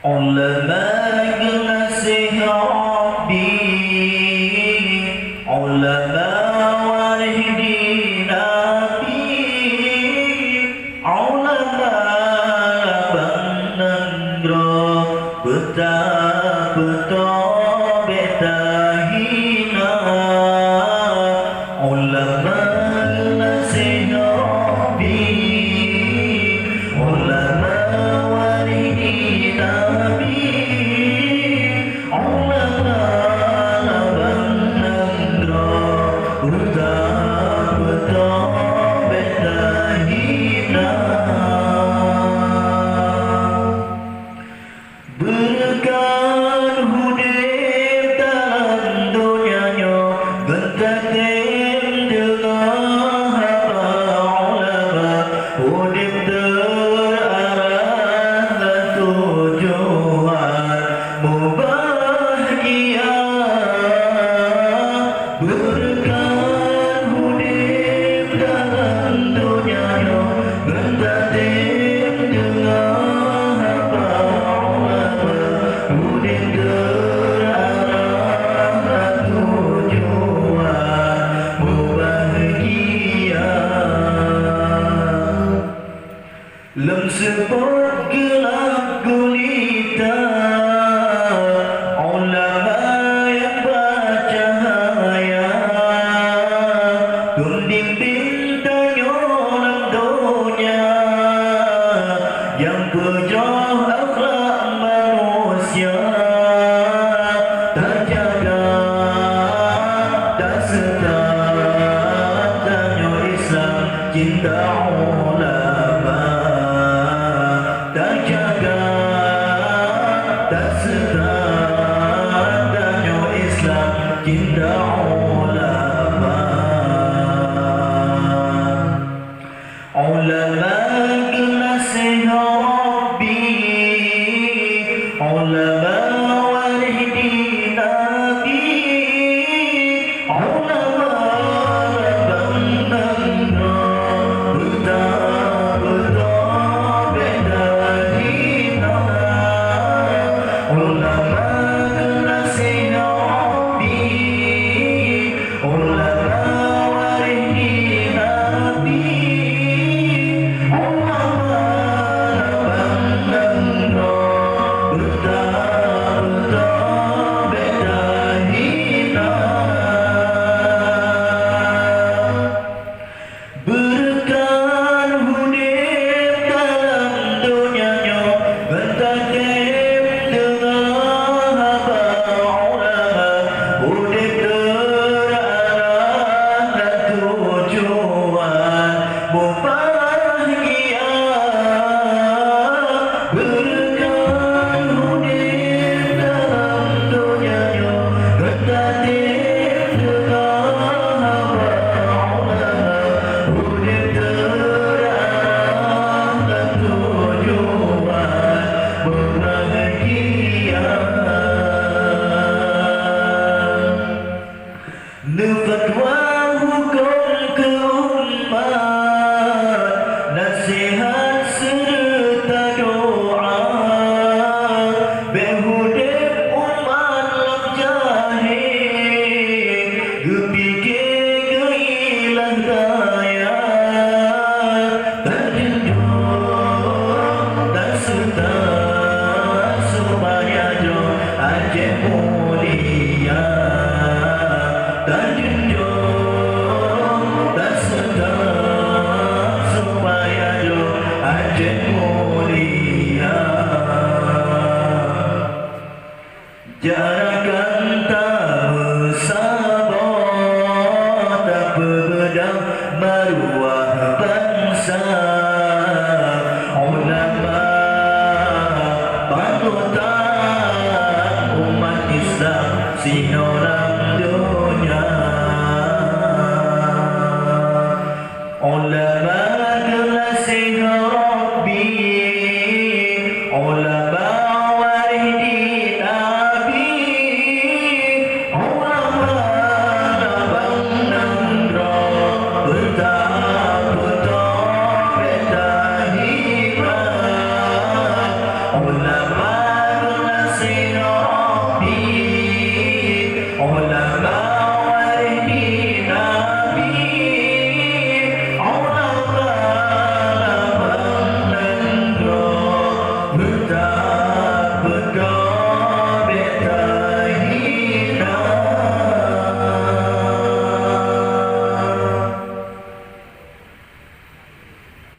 علماء نصيحة ربي علماء والدين أبي علماء بنغro betapa betahina ulama nasihat Rabbi ulama walidin Nabi ulama bernegara betapa betahina berkan hidup dalam dunianya bertatim dengan hamba ulama hidup terarah dan tujuan bahagia berkan hidup dalam dunianya bertatim dengan hamba ulama hidup terarah dan tujuan bahagia lem sepot gelap gulita ulama yang bercahaya pembimbing dalam dunia yang berjauh akhlak manusia terjaga dan setaranya Islam cinta ulama terjaga dan setaranya Islam cinta ulama ulama nasihat Rabbi ulama walidin Nabi ulama bernegara betapa betahina ulama nasihat Rabbi ulama walidin Nabi ulama bernegara betapa betahina berkan hidup dalam dunianya bertatim dengan hamba ulama hidup terarah dan tujuan bahagia berkan hidup dalam dunianya bertatim dengan hamba ulama hidup terarah dan tujuan bahagia Fatwa hukum ke umat nasihat serta doa berhudip umat lam jahil gepikir geilah daya terjunjung dan serta supaya jo ajak mulia terjunjung dan serta supaya jo ajak mulia jarakan tak bersabar tak berbedang maruah bangsa ulama panutan umat Islam sinoram dunia ulama nasihat Rabbi ulama